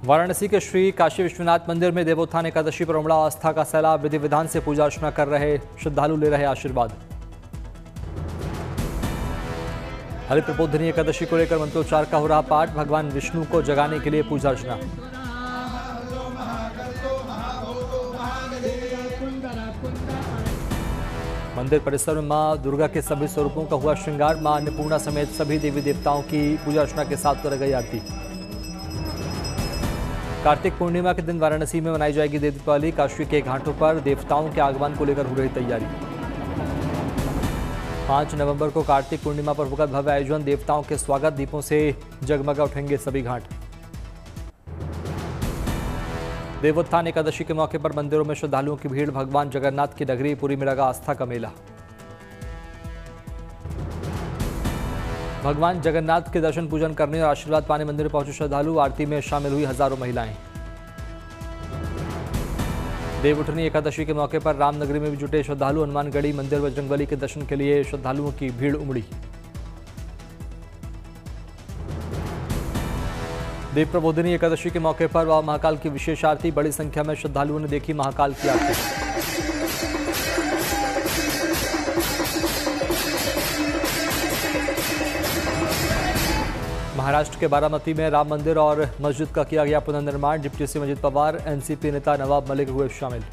वाराणसी के श्री काशी विश्वनाथ मंदिर में देवोत्थान एकादशी पर उमड़ा आस्था का सैलाब। विधि विधान से पूजा अर्चना कर रहे श्रद्धालु ले रहे आशीर्वाद। हरिप्रबोधिनी एकादशी को लेकर मंत्रोच्चार का हो रहा पाठ। भगवान विष्णु को जगाने के लिए पूजा अर्चना। मंदिर परिसर में मां दुर्गा के सभी स्वरूपों का हुआ श्रृंगार। मां अन्नपूर्णा समेत सभी देवी देवताओं की पूजा अर्चना के साथ कर गई आरती। कार्तिक पूर्णिमा के दिन वाराणसी में मनाई जाएगी देव दीपावली। काशी के घाटों पर देवताओं के आगमन को लेकर हो रही तैयारी। 5 नवंबर को कार्तिक पूर्णिमा पर होगा भव्य आयोजन। देवताओं के स्वागत दीपों से जगमगा उठेंगे सभी घाट। देवोत्थान एकादशी के मौके पर मंदिरों में श्रद्धालुओं की भीड़। भगवान जगन्नाथ की नगरी पुरी में लगा आस्था का मेला। भगवान जगन्नाथ के दर्शन पूजन करने और आशीर्वाद पाने मंदिर पहुंचे श्रद्धालु। आरती में शामिल हुई हजारों महिलाएं। देवउठनी एकादशी के मौके पर रामनगरी में भी जुटे श्रद्धालु। हनुमानगढ़ी मंदिर बजरंगबली के दर्शन के लिए श्रद्धालुओं की भीड़ उमड़ी। देव प्रबोधिनी एकादशी के मौके पर बाबा महाकाल की विशेष आरती। बड़ी संख्या में श्रद्धालुओं ने देखी महाकाल की आरती। महाराष्ट्र के बारामती में राम मंदिर और मस्जिद का किया गया पुनर्निर्माण। Deputy CM Ajit Pawar, NCP नेता नवाब मलिक हुए शामिल।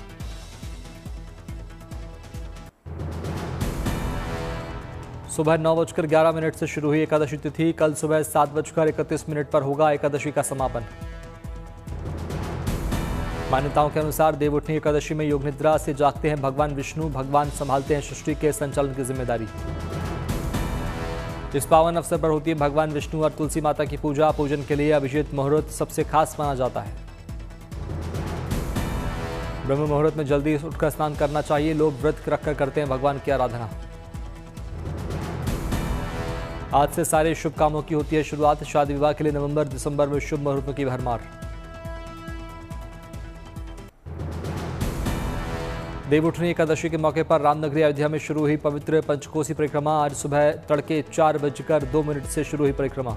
सुबह 9:11 से शुरू हुई एकादशी तिथि। कल सुबह 7:31 पर होगा एकादशी का समापन। मान्यताओं के अनुसार देवउठनी एकादशी में योग निद्रा से जागते हैं भगवान विष्णु। भगवान संभालते हैं सृष्टि के संचालन की जिम्मेदारी। इस पावन अवसर पर होती है भगवान विष्णु और तुलसी माता की पूजा। पूजन के लिए अभिजीत मुहूर्त सबसे खास माना जाता है। ब्रह्म मुहूर्त में जल्दी उठकर स्नान करना चाहिए। लोग व्रत रखकर करते हैं भगवान की आराधना। आज से सारे शुभ कामों की होती है शुरुआत। शादी विवाह के लिए नवंबर दिसंबर में शुभ मुहूर्तों की भरमार। देवउठनी एकादशी के मौके पर रामनगरी अयोध्या में शुरू हुई पवित्र पंचकोसी परिक्रमा। आज सुबह तड़के 4:02 से शुरू हुई परिक्रमा।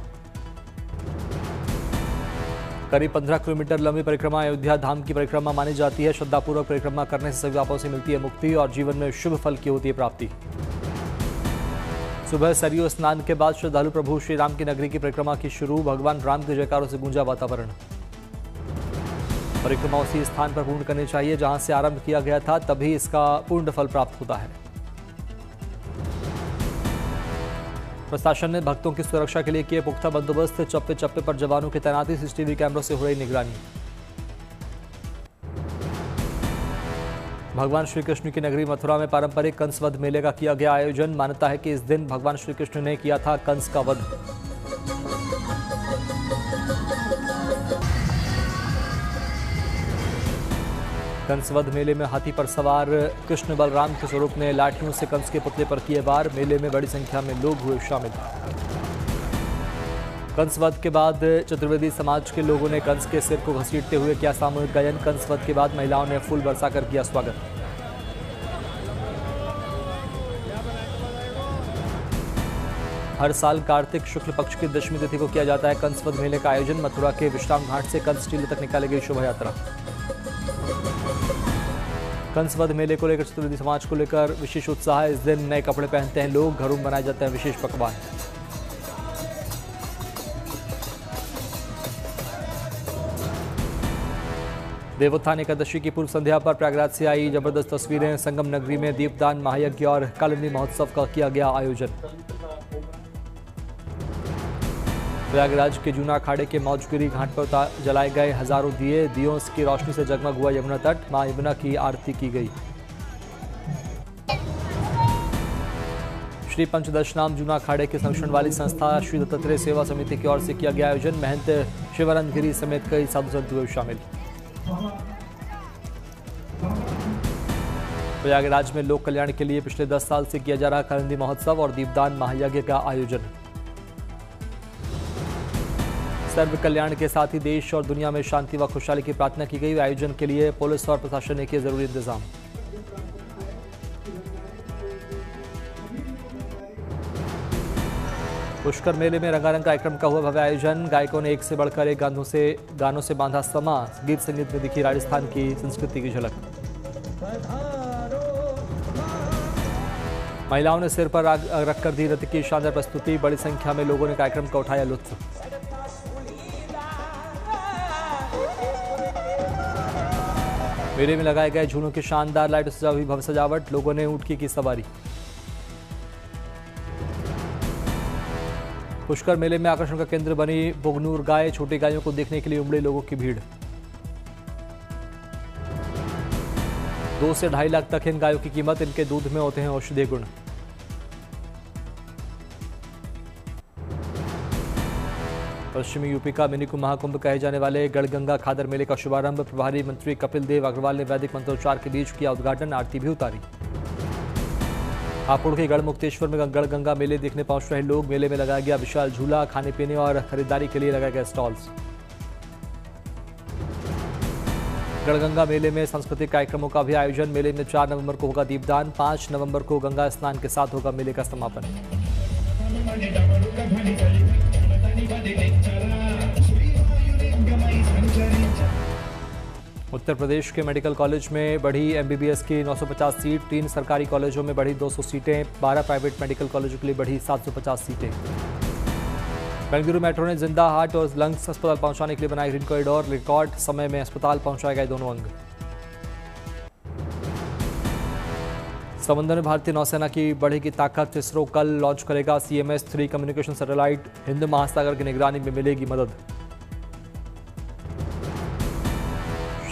करीब 15 किलोमीटर लंबी परिक्रमा अयोध्या धाम की परिक्रमा मानी जाती है। श्रद्धापूर्वक परिक्रमा करने से सभी पापों से मिलती है मुक्ति और जीवन में शुभ फल की होती है प्राप्ति। सुबह सरयू स्नान के बाद श्रद्धालु प्रभु श्री राम की नगरी की परिक्रमा की शुरू। भगवान राम के जयकारों से गूंजा वातावरण। परिक्रमा उसी स्थान पर पूर्ण करनी चाहिए जहां से आरंभ किया गया था, तभी इसका पूर्ण फल प्राप्त होता है। प्रशासन ने भक्तों की सुरक्षा के लिए किए पुख्ता बंदोबस्त। चप्पे चप्पे पर जवानों की तैनाती। सीसीटीवी कैमरों से हो रही निगरानी। भगवान श्री कृष्ण की नगरी मथुरा में पारंपरिक कंस वध मेले का किया गया आयोजन। मान्यता है कि इस दिन भगवान श्री कृष्ण ने किया था कंस का वध। कंसवध मेले में हाथी पर सवार कृष्ण बलराम के स्वरूप ने लाठियों से कंस के पुतले पर किए वार। मेले में बड़ी संख्या में लोग हुए शामिल। कंसवध के बाद चतुर्वेदी समाज के लोगों ने कंस के सिर को घसीटते हुए किया सामूहिक गायन। कंसवध के बाद महिलाओं ने फूल बरसाकर किया स्वागत। हर साल कार्तिक शुक्ल पक्ष की दशमी तिथि को किया जाता है कंसवध मेले का आयोजन। मथुरा के विश्राम घाट से कंस टीले तक निकाली गई शोभा यात्रा। कंसवध मेले को लेकर चतुर्वेदी समाज को लेकर विशेष उत्साह है। इस दिन नए कपड़े पहनते हैं लोग। घरों में बनाए जाते हैं विशेष पकवान। देवोत्थान एकादशी की पूर्व संध्या पर प्रयागराज से आई जबरदस्त तस्वीरें। संगम नगरी में दीपदान, महायज्ञ और कालिंदी महोत्सव का किया गया आयोजन। प्रयागराज के जूना अखाड़े के मौजगिरी घाट पर जलाए गए हजारों दिए। दियों की रोशनी से जगमग हुआ यमुना तट। मां यमुना की आरती की गई। श्री पंचदशनाम जूना अखाड़े के संरक्षण वाली संस्था श्री दत्तात्रेय सेवा समिति की ओर से किया गया आयोजन। महंत शिवानंद गिरी समेत कई साधु संत हुए शामिल। प्रयागराज में लोक कल्याण के लिए पिछले 10 साल से किया जा रहा कालिंदी महोत्सव और दीपदान महायज्ञ का आयोजन। सर्व कल्याण के साथ ही देश और दुनिया में शांति व खुशहाली की प्रार्थना की गई। आयोजन के लिए पुलिस और प्रशासन ने किए जरूरी इंतजाम। पुष्कर मेले में रंगारंग कार्यक्रम का हुआ भव्य आयोजन। गायकों ने एक से बढ़कर एक गानों से बांधा समा। गीत संगीत में दिखी राजस्थान की संस्कृति की झलक। महिलाओं ने सिर पर आग रखकर दी नृत्य की शानदार प्रस्तुति। बड़ी संख्या में लोगों ने कार्यक्रम का उठाया लुत्फ। मेले में लगाए गए झूलों की शानदार लाइटों से हुई भव्य सजावट। लोगों ने ऊँट की सवारी। पुष्कर मेले में आकर्षण का केंद्र बनी बुगनूर गाय। छोटी गायों को देखने के लिए उमड़ी लोगों की भीड़। 2 से 2.5 लाख तक इन गायों की कीमत। इनके दूध में होते हैं औषधीय गुण। पश्चिमी यूपी का मिनी कुंभ महाकुंभ कहे जाने वाले गढ़गंगा खादर मेले का शुभारंभ। प्रभारी मंत्री कपिल देव अग्रवाल ने वैदिक मंत्रोच्चार के बीच किया उद्घाटन। आरती भी उतारी। हापुड़ के गढ़मुक्तेश्वर में गढ़गंगा मेले देखने पहुंच रहे लोग। मेले में लगाया गया विशाल झूला। खाने पीने और खरीदारी के लिए लगाए गए स्टॉल्स। गढ़गंगा मेले में सांस्कृतिक कार्यक्रमों का भी आयोजन। मेले में 4 नवंबर को होगा दीपदान। 5 नवंबर को गंगा स्नान के साथ होगा मेले का समापन। उत्तर प्रदेश के मेडिकल कॉलेज में बढ़ी एमबीबीएस की 950 सीट। 3 सरकारी कॉलेजों में बढ़ी 200 सीटें। 12 प्राइवेट मेडिकल कॉलेजों के लिए बढ़ी 750 सीटें। बेंगलुरु मेट्रो ने जिंदा हार्ट और लंग्स अस्पताल पहुंचाने के लिए बनाए ग्रीन कॉरिडोर। रिकॉर्ड समय में अस्पताल पहुंचाए गए दोनों अंग। समंदर में भारतीय नौसेना की बढ़ेगी ताकत। इसरो कल लॉन्च करेगा CMS-3 कम्युनिकेशन सैटेलाइट। हिंद महासागर की निगरानी में मिलेगी मदद।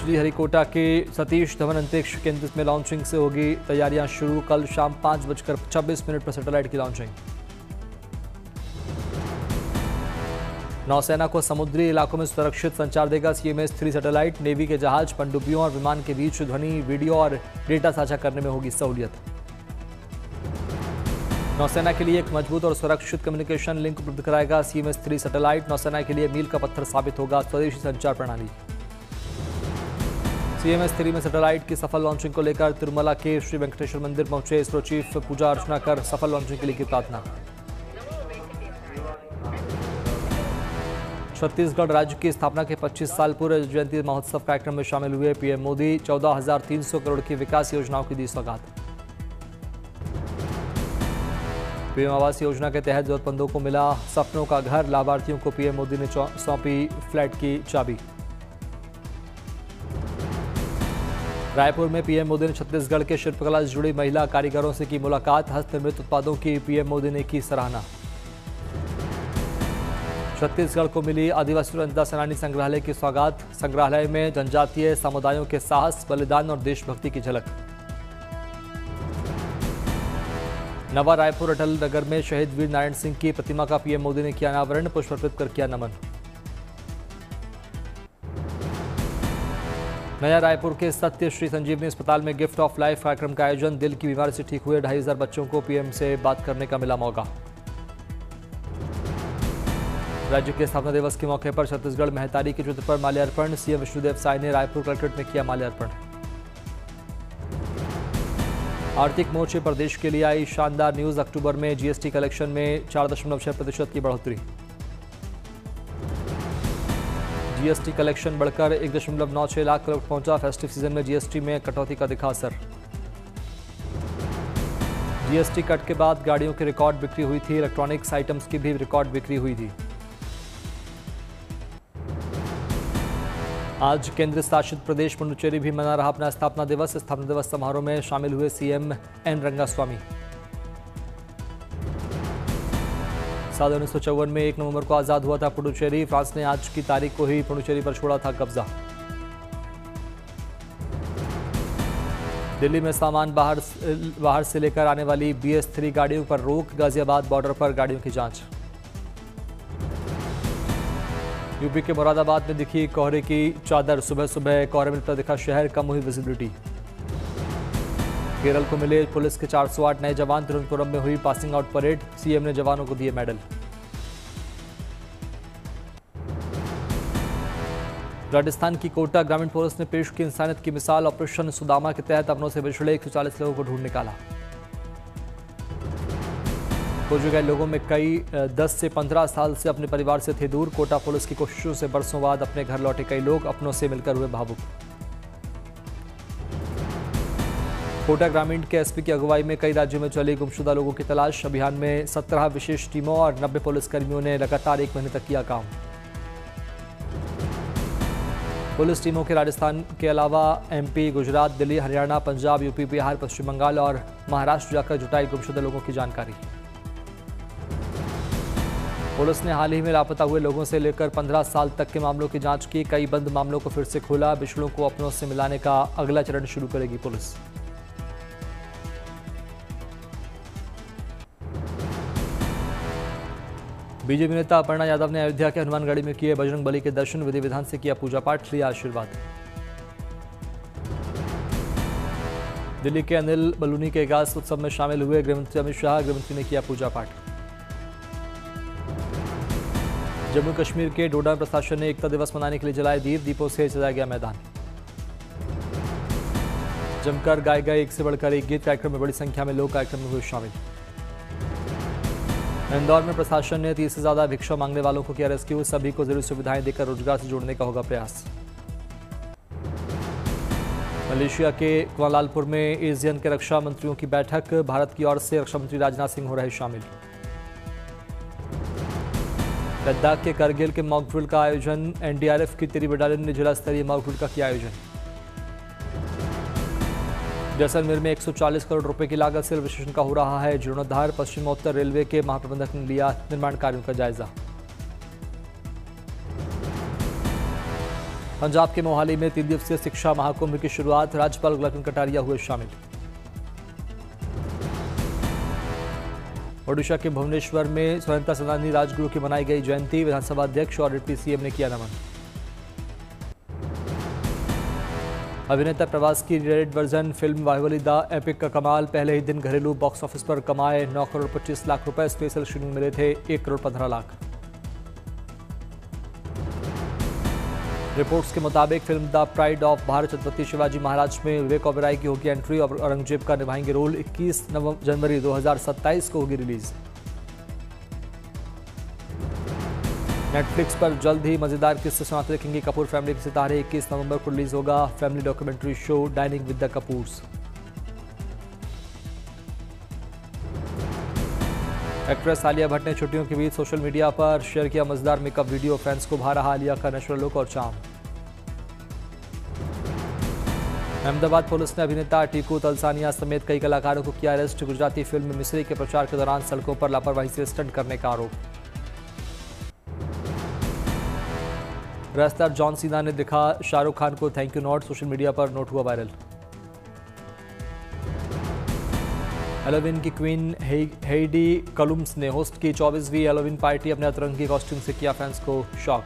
श्रीहरिकोटा के सतीश धवन अंतरिक्ष केंद्र में लॉन्चिंग से होगी तैयारियां शुरू। कल शाम 5:26 पर सैटेलाइट की लॉन्चिंग। नौसेना को समुद्री इलाकों में सुरक्षित संचार देगा CMS-3 सैटेलाइट। नेवी के जहाज, पनडुब्बियों और विमान के बीच ध्वनि, वीडियो और डेटा साझा करने में होगी सहूलियत। नौसेना के लिए एक मजबूत और सुरक्षित कम्युनिकेशन लिंक उपलब्ध कराएगा CMS-3 सैटेलाइट। नौसेना के लिए मील का पत्थर साबित होगा स्वदेशी संचार प्रणाली। CMS-3 में सैटेलाइट की सफल लॉन्चिंग को लेकर तिरुमला के श्री वेंकटेश्वर मंदिर पहुंचे इसरो चीफ। पूजा अर्चना कर सफल लॉन्चिंग के लिए की प्रार्थना। छत्तीसगढ़ राज्य की स्थापना के 25 साल पूर्व जयंती महोत्सव कार्यक्रम में शामिल हुए पीएम मोदी। 14,300 करोड़ की विकास योजनाओं की दी सौगात। पीएम आवास योजना के तहत जरूरतमंदों को मिला सपनों का घर। लाभार्थियों को पीएम मोदी ने सौंपी फ्लैट की चाबी। रायपुर में पीएम मोदी ने छत्तीसगढ़ के शिल्पकला से जुड़ी महिला कारीगरों से की मुलाकात। हस्तनिर्मित उत्पादों की पीएम मोदी ने की सराहना। छत्तीसगढ़ को मिली आदिवासी स्वतंत्रता सेनानी संग्रहालय की सौगात। संग्रहालय में जनजातीय समुदायों के साहस, बलिदान और देशभक्ति की झलक। नवा रायपुर अटल नगर में शहीद वीर नारायण सिंह की प्रतिमा का पीएम मोदी ने किया अनावरण। पुष्प अर्पित कर किया नमन। नया रायपुर के सत्य श्री संजीवनी अस्पताल में गिफ्ट ऑफ लाइफ कार्यक्रम का आयोजन। दिल की बीमारी से ठीक हुए 2,500 बच्चों को पीएम से बात करने का मिला मौका। राज्य के स्थापना दिवस के मौके पर छत्तीसगढ़ महतारी के चित्र पर माल्यार्पण। सीएम विष्णुदेव साय ने रायपुर कलेक्ट्रेट में किया माल्यार्पण। आर्थिक मोर्चे पर देश के लिए आई शानदार न्यूज। अक्टूबर में जीएसटी कलेक्शन में 4.6% की बढ़ोतरी। जीएसटी कलेक्शन बढ़कर 1.96 लाख करोड़ पहुंचा। फेस्टिव सीजन में जीएसटी में कटौती का दिखा असर। जीएसटी कट के बाद गाड़ियों की रिकॉर्ड बिक्री हुई थी। इलेक्ट्रॉनिक्स आइटम्स की भी रिकॉर्ड बिक्री हुई थी। आज केंद्र शासित प्रदेश पुडुचेरी भी मना रहा अपना स्थापना दिवस। स्थापना दिवस समारोह में शामिल हुए सीएम एन रंगास्वामी। साल 1954 में 1 नवंबर को आजाद हुआ था पुडुचेरी। फ्रांस ने आज की तारीख को ही पुडुचेरी पर छोड़ा था कब्जा। दिल्ली में सामान बाहर से लेकर आने वाली BS-3 गाड़ियों पर रोक। गाजियाबाद बॉर्डर पर गाड़ियों की जांच। यूपी के मुरादाबाद में दिखी कोहरे की चादर। सुबह सुबह कोहरे में दिखा शहर, कम हुई विजिबिलिटी। केरल को मिले पुलिस के 408 नए जवान। तिरुवनंतपुरम में हुई पासिंग आउट परेड। सीएम ने जवानों को दिए मेडल। राजस्थान की कोटा ग्रामीण पुलिस ने पेश की इंसानियत की मिसाल। ऑपरेशन सुदामा के तहत अपनों से बिछड़े 140 लोगों को ढूंढ निकाला। खोजे गए लोगों में कई 10 से 15 साल से अपने परिवार से थे दूर। कोटा पुलिस की कोशिशों से बरसों बाद अपने घर लौटे कई लोग, अपनों से मिलकर हुए भावुक। कोटा ग्रामीण के एसपी की अगुवाई में कई राज्यों में चली गुमशुदा लोगों की तलाश। अभियान में 17 विशेष टीमों और 90 पुलिसकर्मियों ने लगातार 1 महीने तक किया काम। पुलिस टीमों के राजस्थान के अलावा एमपी, गुजरात, दिल्ली, हरियाणा, पंजाब, यूपी, बिहार, पश्चिम बंगाल और महाराष्ट्र जाकर जुटाई गुमशुदा लोगों की जानकारी। पुलिस ने हाल ही में लापता हुए लोगों से लेकर 15 साल तक के मामलों की जांच की। कई बंद मामलों को फिर से खोला। बिछड़ों को अपनों से मिलाने का अगला चरण शुरू करेगी पुलिस। बीजेपी नेता अपर्णा यादव ने अयोध्या के हनुमानगढ़ी में किए बजरंग बली के दर्शन। विधि विधान से किया पूजा पाठ, लिया आशीर्वाद। दिल्ली के अनिल बलूनी के इगास उत्सव में शामिल हुए गृहमंत्री अमित शाह। गृहमंत्री ने किया पूजा पाठ। जम्मू कश्मीर के डोडा प्रशासन ने एकता दिवस मनाने के लिए जलाए दीप। दीपों से सजाया गया मैदान। जमकर गाए गए एक से बढ़कर एक गीत। कार्यक्रम में बड़ी संख्या में लोग कार्यक्रम में हुए शामिल। इंदौर में प्रशासन ने 30 से ज्यादा भिक्षा मांगने वालों को किया रेस्क्यू। सभी को जरूरी सुविधाएं देकर रोजगार से जोड़ने का होगा प्रयास। मलेशिया के कुआलालंपुर में एशियन के रक्षा मंत्रियों की बैठक। भारत की ओर से रक्षा मंत्री राजनाथ सिंह हो रहे शामिल। लद्दाख के करगिल के मॉक ड्रिल का आयोजन। एनडीआरएफ की 3 बटालियन ने जिला स्तरीय मॉक ड्रिल का किया आयोजन। जैसलमेर में 140 करोड़ रुपए की लागत से रेलवे स्टेशन का हो रहा है जीर्णोद्धार। पश्चिमोत्तर रेलवे के महाप्रबंधक ने लिया निर्माण कार्यों का जायजा। पंजाब के मोहाली में 3 दिवसीय शिक्षा महाकुंभ की शुरुआत। राज्यपाल गुलाबचंद कटारिया हुए शामिल। ओडिशा के भुवनेश्वर में स्वतंत्रता सेनानी राजगुरु की मनाई गई जयंती। विधानसभा अध्यक्ष और डिप्टी सीएम ने किया नमन। अभिनेता प्रभास की rated version film Baahubali the epic का कमाल। पहले ही दिन घरेलू बॉक्स ऑफिस पर कमाए 9 करोड़ 25 लाख रुपए। स्पेशल स्क्रीनिंग मिले थे 1 करोड़ 15 लाख। रिपोर्ट्स के मुताबिक film the pride of Bharat Chhatrapati Shivaji Maharaj में विवेक ओबेरॉय की होगी एंट्री और औरंगजेब का निभाएंगे रोल। 21 जनवरी 2027 को होगी रिलीज। नेटफ्लिक्स पर जल्द ही मजेदार किस्से सुनाते देखेंगे कपूर फैमिली के सितारे। 21 नवंबर को रिलीज होगा family documentary show dining with the Kapoors. Actress Alia Bhatt ने छुट्टियों के बीच सोशल मीडिया पर शेयर किया मजेदार मेकअप वीडियो। फैंस को भा रहा आलिया का नेचुरल लुक और चार्म। अहमदाबाद पुलिस ने अभिनेता टीकू तलसानिया समेत कई कलाकारों को किया अरेस्ट। गुजराती फिल्म मिस्री के प्रचार के दौरान सड़कों पर लापरवाही से स्टंट करने का आरोप। रेसलर जॉन सीना ने दिखा शाहरुख खान को thank you note. Social media पर नोट हुआ वायरल। हेलोवीन की क्वीन हेइडी कलुम्स ने होस्ट की 24वीं हेलोवीन पार्टी। अपने अतरंगी कॉस्ट्यूम से किया फैंस को शॉक।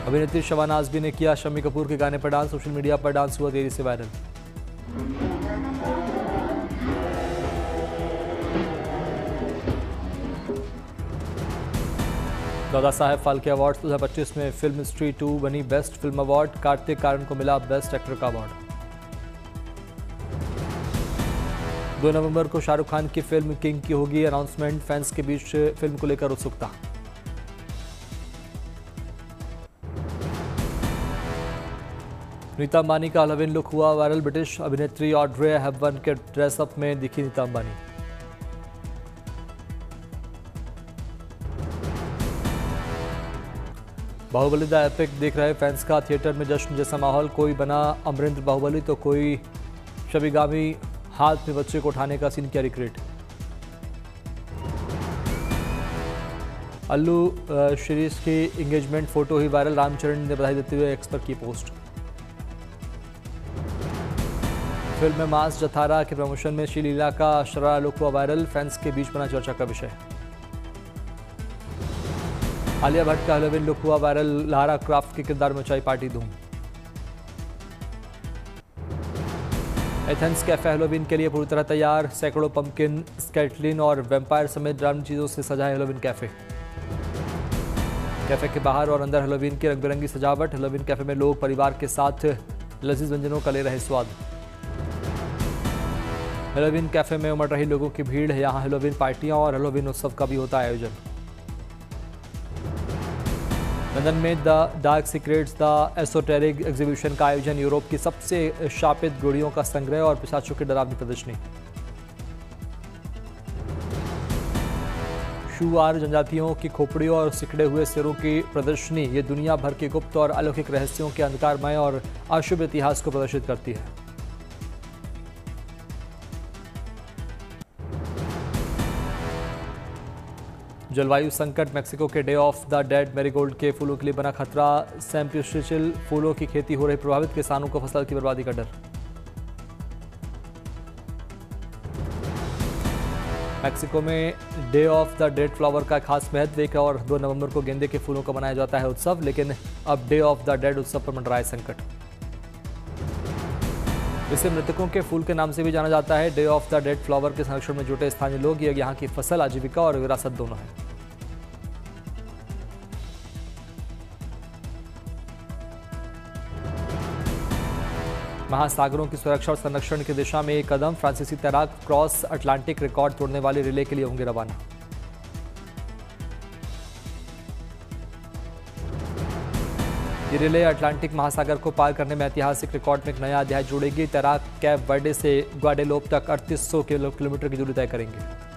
अभिनेत्री शबाना आजमी ने किया शम्मी कपूर के गाने पर डांस। सोशल मीडिया पर डांस हुआ तेजी से वायरल। दादा साहेब फाल्के अवार्ड 2025 में फिल्म स्ट्री 2 बनी best film award. Kartik Aaryan को मिला बेस्ट एक्टर का अवार्ड। 2 नवंबर को शाहरुख खान की फिल्म किंग की होगी अनाउंसमेंट। फैंस के बीच फिल्म को लेकर उत्सुकता। नीता अंबानी का हेलोवीन लुक हुआ वायरल। ब्रिटिश अभिनेत्री ऑड्रे हेपबर्न के ड्रेसअप में दिखी नीता अंबानी। बाहुबली द एपिक देख रहे फैंस का थिएटर में जश्न जैसा माहौल। कोई बना अमरिंद्र बाहुबली तो कोई शबीगामी हाथ में बच्चे को उठाने का सीन किया रिक्रिएट। अल्लू शिरीष की एंगेजमेंट फोटो ही वायरल। रामचरण ने बधाई देते हुए एक्स पर की पोस्ट। फिल्म में मास जथारा के प्रमोशन में श्रीलीला का शरारा लुक हुआ वायरल। फैंस के बीच बना चर्चा का विषय। आलिया भट्ट का हेलोवीन लुक हुआ वायरल। लारा क्राफ्ट के किरदार में मचाई पार्टी धूम। एथेंस कैफे हेलोवीन के लिए पूरी तरह तैयार। सैकड़ों पंपकिन, स्केटलिन और वेम्पायर समेत ड्रामी चीजों से सजा है हेलोवीन कैफे। कैफे के बाहर और अंदर हेलोवीन की रंग बिरंगी सजावट। हेलोवीन कैफे में लोग परिवार के साथ लजीज व्यंजनों का ले रहे स्वाद। हेलोवीन कैफे में उमड़ रही लोगों की भीड़ है। यहाँ हेलोवीन पार्टियां और हेलोवीन उत्सव का भी होता है आयोजन। लंदन में the dark secrets the esoteric exhibition का आयोजन। यूरोप की सबसे शापित गुड़ियों का संग्रह और पिशाचों की डरावनी प्रदर्शनी। शूआर जनजातियों की खोपड़ियों और सिकड़े हुए सिरों की प्रदर्शनी। ये दुनिया भर के गुप्त और अलौकिक रहस्यों के अंधकारमय और अशुभ इतिहास को प्रदर्शित करती है। जलवायु संकट। मेक्सिको के day of the dead marigold के फूलों के लिए बना खतरा। सैम्प्यूसिल फूलों की खेती हो रही प्रभावित, किसानों को फसल की बर्बादी का डर। मेक्सिको में day of the dead flower का खास महत्व। 1 और 2 नवंबर को गेंदे के फूलों का मनाया जाता है उत्सव, लेकिन अब डे ऑफ द डेड उत्सव पर मंडराए संकट। इसे मृतकों के फूल के नाम से भी जाना जाता है। Day of the dead flower के संरक्षण में जुटे स्थानीय लोग। ये यहाँ की फसल, आजीविका और विरासत दोनों है। महासागरों की सुरक्षा और संरक्षण की दिशा में एक कदम। फ्रांसीसी तैराक क्रॉस अटलांटिक रिकॉर्ड तोड़ने वाले रिले के लिए होंगे रवाना। ये रिले अटलांटिक महासागर को पार करने में ऐतिहासिक रिकॉर्ड में एक नया अध्याय जोड़ेगी। तैराक कैप वर्डे से ग्वाडेलोप तक 3800 किलोमीटर की दूरी तय करेंगे।